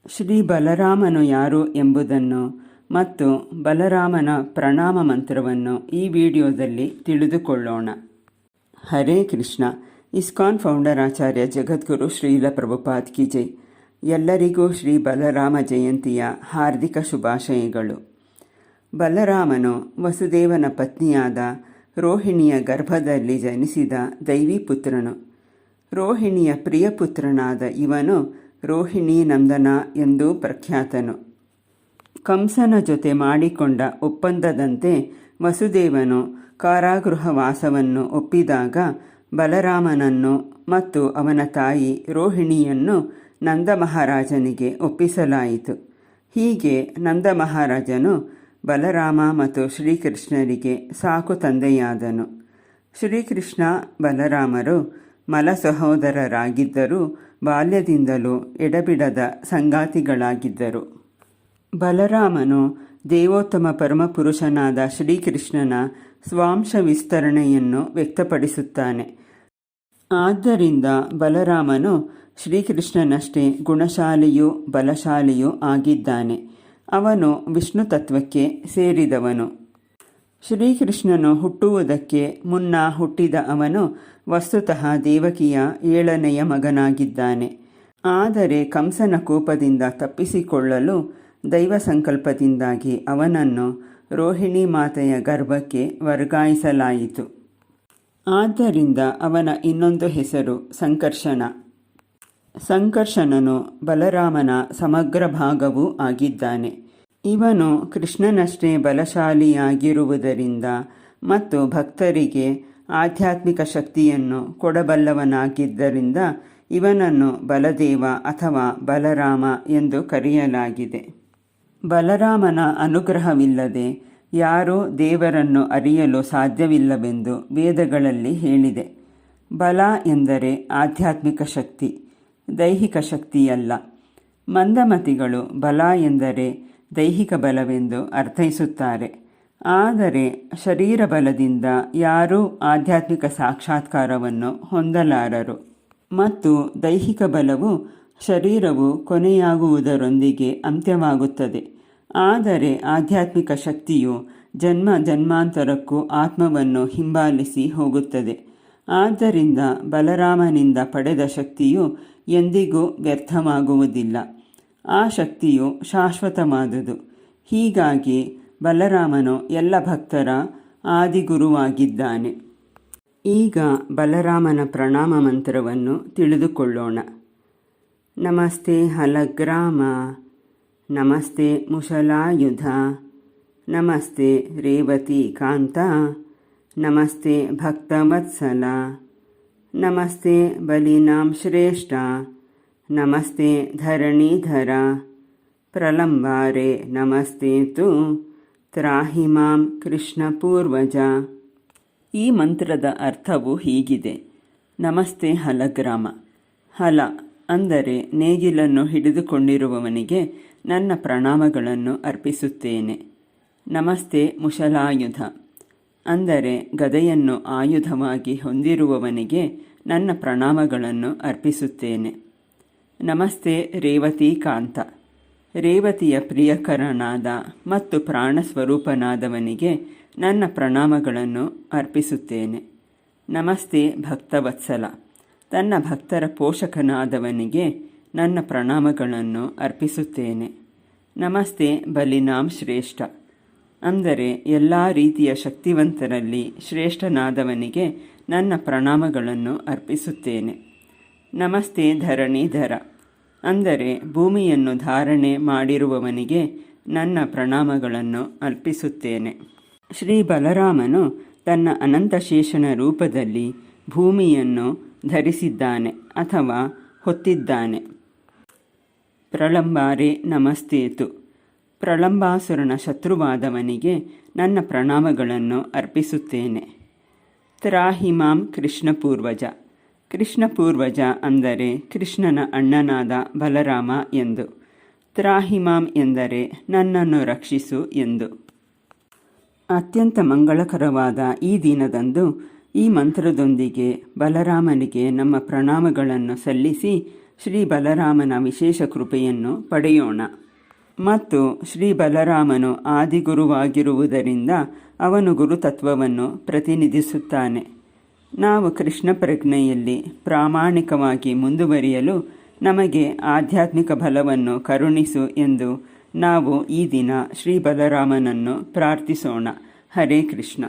ಶ್ರೀ ಬಲರಾಮನು ಯಾರು ಎಂಬುದನ್ನು ಮತ್ತು ಬಲರಾಮನ ಪ್ರಣಾಮ ಮಂತ್ರವನ್ನು ಈ ವಿಡಿಯೋದಲ್ಲಿ ತಿಳಿದುಕೊಳ್ಳೋಣ. ಹರೇ ಕೃಷ್ಣ. ಇಸ್ಕಾನ್ ಫೌಂಡರ್ ಆಚಾರ್ಯ ಜಗದ್ಗುರು ಶ್ರೀಲ ಪ್ರಭುಪಾದ್ ಕಿ ಜೈ. ಎಲ್ಲರಿಗೂ ಶ್ರೀ ಬಲರಾಮ ಜಯಂತಿಯ ಹಾರ್ದಿಕ ಶುಭಾಶಯಗಳು. ಬಲರಾಮನು ವಸುದೇವನ ಪತ್ನಿಯಾದ ರೋಹಿಣಿಯ ಗರ್ಭದಲ್ಲಿ ಜನಿಸಿದ ದೈವಿ ಪುತ್ರನು. ರೋಹಿಣಿಯ ಪ್ರಿಯಪುತ್ರನಾದ ಇವನು ರೋಹಿಣಿ ನಂದನ ಎಂದು ಪ್ರಖ್ಯಾತನು. ಕಂಸನ ಜೊತೆ ಮಾಡಿಕೊಂಡ ಒಪ್ಪಂದದಂತೆ ವಸುದೇವನು ಕಾರಾಗೃಹವಾಸವನ್ನು ಒಪ್ಪಿದಾಗ ಬಲರಾಮನನ್ನು ಮತ್ತು ಅವನ ತಾಯಿ ರೋಹಿಣಿಯನ್ನು ನಂದ ಮಹಾರಾಜನಿಗೆ ಒಪ್ಪಿಸಲಾಯಿತು. ಹೀಗೆ ನಂದ ಮಹಾರಾಜನು ಬಲರಾಮ ಮತ್ತು ಶ್ರೀಕೃಷ್ಣರಿಗೆ ಸಾಕು ತಂದೆಯಾದನು. ಶ್ರೀಕೃಷ್ಣ ಬಲರಾಮರು ಮಲ ಸಹೋದರರಾಗಿದ್ದರೂ ಬಾಲ್ಯದಿಂದಲೂ ಎಡಬಿಡದ ಸಂಗಾತಿಗಳಾಗಿದ್ದರು. ಬಲರಾಮನು ದೇವೋತ್ತಮ ಪರಮಪುರುಷನಾದ ಶ್ರೀಕೃಷ್ಣನ ಸ್ವಾಂಶ ವಿಸ್ತರಣೆಯನ್ನು ವ್ಯಕ್ತಪಡಿಸುತ್ತಾನೆ. ಆದ್ದರಿಂದ ಬಲರಾಮನು ಶ್ರೀಕೃಷ್ಣನಷ್ಟೇ ಗುಣಶಾಲಿಯೂ ಬಲಶಾಲಿಯೂ ಆಗಿದ್ದಾನೆ. ಅವನು ವಿಷ್ಣು ತತ್ವಕ್ಕೆ ಸೇರಿದವನು. ಶ್ರೀಕೃಷ್ಣನು ಹುಟ್ಟುವುದಕ್ಕೆ ಮುನ್ನ ಹುಟ್ಟಿದ ಅವನು ವಸ್ತುತಃ ದೇವಕಿಯ 7ನೆಯ ಮಗನಾಗಿದ್ದಾನೆ. ಆದರೆ ಕಂಸನ ಕೋಪದಿಂದ ತಪ್ಪಿಸಿಕೊಳ್ಳಲು ದೈವ ಸಂಕಲ್ಪದಿಂದಾಗಿ ಅವನನ್ನು ರೋಹಿಣಿ ಮಾತೆಯ ಗರ್ಭಕ್ಕೆ ವರ್ಗಾಯಿಸಲಾಯಿತು. ಆದ್ದರಿಂದ ಅವನ ಇನ್ನೊಂದು ಹೆಸರು ಸಂಕರ್ಷಣ. ಸಂಕರ್ಷಣನು ಬಲರಾಮನ ಸಮಗ್ರ ಭಾಗವೂ ಆಗಿದ್ದಾನೆ. ಇವನು ಕೃಷ್ಣನಷ್ಟೇ ಬಲಶಾಲಿಯಾಗಿರುವುದರಿಂದ ಮತ್ತು ಭಕ್ತರಿಗೆ ಆಧ್ಯಾತ್ಮಿಕ ಶಕ್ತಿಯನ್ನು ಕೊಡಬಲ್ಲವನಾಗಿದ್ದರಿಂದ ಇವನನ್ನು ಬಲದೇವ ಅಥವಾ ಬಲರಾಮ ಎಂದು ಕರೆಯಲಾಗಿದೆ. ಬಲರಾಮನ ಅನುಗ್ರಹವಿಲ್ಲದೆ ಯಾರೂ ದೇವರನ್ನು ಅರಿಯಲು ಸಾಧ್ಯವಿಲ್ಲವೆಂದು ವೇದಗಳಲ್ಲಿ ಹೇಳಿದೆ. ಬಲ ಎಂದರೆ ಆಧ್ಯಾತ್ಮಿಕ ಶಕ್ತಿ, ದೈಹಿಕ ಶಕ್ತಿಯಲ್ಲ. ಮಂದಮತಿಗಳು ಬಲ ಎಂದರೆ ದೈಹಿಕ ಬಲವೆಂದು ಅರ್ಥೈಸುತ್ತಾರೆ. ಆದರೆ ಶರೀರ ಬಲದಿಂದ ಯಾರೂ ಆಧ್ಯಾತ್ಮಿಕ ಸಾಕ್ಷಾತ್ಕಾರವನ್ನು ಹೊಂದಲಾರರು. ಮತ್ತು ದೈಹಿಕ ಬಲವು ಶರೀರವು ಕೊನೆಯಾಗುವುದರೊಂದಿಗೆ ಅಂತ್ಯವಾಗುತ್ತದೆ. ಆದರೆ ಆಧ್ಯಾತ್ಮಿಕ ಶಕ್ತಿಯು ಜನ್ಮ ಜನ್ಮಾಂತರಕ್ಕೂ ಆತ್ಮವನ್ನು ಹಿಂಬಾಲಿಸಿ ಹೋಗುತ್ತದೆ. ಆದ್ದರಿಂದ ಬಲರಾಮನಿಂದ ಪಡೆದ ಶಕ್ತಿಯು ಎಂದಿಗೂ ವ್ಯರ್ಥವಾಗುವುದಿಲ್ಲ. ಆ ಶಕ್ತಿಯು ಶಾಶ್ವತವಾದುದು. ಹೀಗಾಗಿ ಬಲರಾಮನು ಎಲ್ಲ ಭಕ್ತರ ಆದಿಗುರುವಾಗಿದ್ದಾನೆ. ಈಗ ಬಲರಾಮನ ಪ್ರಣಾಮ ಮಂತ್ರವನ್ನು ತಿಳಿದುಕೊಳ್ಳೋಣ. ನಮಸ್ತೆ ಹಲಗ್ರಾಮ, ನಮಸ್ತೆ ಮುಷಲಾಯುಧ, ನಮಸ್ತೆ ರೇವತಿ ಕಾಂತ, ನಮಸ್ತೆ ಭಕ್ತವತ್ಸಲ, ನಮಸ್ತೆ ಬಲಿನಾಂ ಶ್ರೇಷ್ಠ, ನಮಸ್ತೆ ಧರಣೀಧರ, ಪ್ರಲಂಬಾರೆ ನಮಸ್ತೆ ತು ತ್ರಾಹಿ ಮಾಂ ಕೃಷ್ಣ ಪೂರ್ವಜ. ಈ ಮಂತ್ರದ ಅರ್ಥವು ಹೀಗಿದೆ. ನಮಸ್ತೆ ಹಲಗ್ರಾಮ. ಹಲ ಅಂದರೆ ನೇಗಿಲನ್ನು ಹಿಡಿದುಕೊಂಡಿರುವವನಿಗೆ ನನ್ನ ಪ್ರಣಾಮಗಳನ್ನು ಅರ್ಪಿಸುತ್ತೇನೆ. ನಮಸ್ತೆ ಮುಷಲಾಯುಧ ಅಂದರೆ ಗದೆಯನ್ನು ಆಯುಧವಾಗಿ ಹೊಂದಿರುವವನಿಗೆ ನನ್ನ ಪ್ರಣಾಮಗಳನ್ನು ಅರ್ಪಿಸುತ್ತೇನೆ. ನಮಸ್ತೆ ರೇವತಿ ಕಾಂತ. ರೇವತಿಯ ಪ್ರಿಯಕರನಾದ ಮತ್ತು ಪ್ರಾಣಸ್ವರೂಪನಾದವನಿಗೆ ನನ್ನ ಪ್ರಣಾಮಗಳನ್ನು ಅರ್ಪಿಸುತ್ತೇನೆ. ನಮಸ್ತೆ ಭಕ್ತವತ್ಸಲ. ತನ್ನ ಭಕ್ತರ ಪೋಷಕನಾದವನಿಗೆ ನನ್ನ ಪ್ರಣಾಮಗಳನ್ನು ಅರ್ಪಿಸುತ್ತೇನೆ. ನಮಸ್ತೆ ಬಲಿನಾಂ ಶ್ರೇಷ್ಠ ಅಂದರೆ ಎಲ್ಲ ರೀತಿಯ ಶಕ್ತಿವಂತರಲ್ಲಿ ಶ್ರೇಷ್ಠನಾದವನಿಗೆ ನನ್ನ ಪ್ರಣಾಮಗಳನ್ನು ಅರ್ಪಿಸುತ್ತೇನೆ. ನಮಸ್ತೆ ಧರಣೀಧರ ಅಂದರೆ ಭೂಮಿಯನ್ನು ಧಾರಣೆ ಮಾಡಿರುವವನಿಗೆ ನನ್ನ ಪ್ರಣಾಮಗಳನ್ನು ಅರ್ಪಿಸುತ್ತೇನೆ. ಶ್ರೀ ಬಲರಾಮನು ತನ್ನ ಅನಂತಶೇಷನ ರೂಪದಲ್ಲಿ ಭೂಮಿಯನ್ನು ಧರಿಸಿದ್ದಾನೆ ಅಥವಾ ಹೊತ್ತಿದ್ದಾನೆ. ಪ್ರಲಂಬಾರೆ ನಮಸ್ತೇತು. ಪ್ರಲಂಬಾಸುರನ ಶತ್ರುವಾದವನಿಗೆ ನನ್ನ ಪ್ರಣಾಮಗಳನ್ನು ಅರ್ಪಿಸುತ್ತೇನೆ. ತ್ರಾಹಿ ಮಾಂ ಕೃಷ್ಣ ಪೂರ್ವಜ. ಕೃಷ್ಣ ಪೂರ್ವಜ ಅಂದರೆ ಕೃಷ್ಣನ ಅಣ್ಣನಾದ ಬಲರಾಮ ಎಂದು. ತ್ರಾಹಿ ಮಾಂ ಎಂದರೆ ನನ್ನನ್ನು ರಕ್ಷಿಸು ಎಂದು. ಅತ್ಯಂತ ಮಂಗಳಕರವಾದ ಈ ದಿನದಂದು ಈ ಮಂತ್ರದೊಂದಿಗೆ ಬಲರಾಮನಿಗೆ ನಮ್ಮ ಪ್ರಣಾಮಗಳನ್ನು ಸಲ್ಲಿಸಿ ಶ್ರೀ ಬಲರಾಮನ ವಿಶೇಷ ಕೃಪೆಯನ್ನು ಪಡೆಯೋಣ. ಮತ್ತು ಶ್ರೀ ಬಲರಾಮನು ಆದಿಗುರುವಾಗಿರುವುದರಿಂದ ಅವನು ಗುರುತತ್ವವನ್ನು ಪ್ರತಿನಿಧಿಸುತ್ತಾನೆ. ನಾವು ಕೃಷ್ಣ ಪ್ರಜ್ಞೆಯಲ್ಲಿ ಪ್ರಾಮಾಣಿಕವಾಗಿ ಮುಂದುವರಿಯಲು ನಮಗೆ ಆಧ್ಯಾತ್ಮಿಕ ಬಲವನ್ನು ಕರುಣಿಸು ಎಂದು ನಾವು ಈ ದಿನ ಶ್ರೀ ಬಲರಾಮನನ್ನು ಪ್ರಾರ್ಥಿಸೋಣ. ಹರೇ ಕೃಷ್ಣ.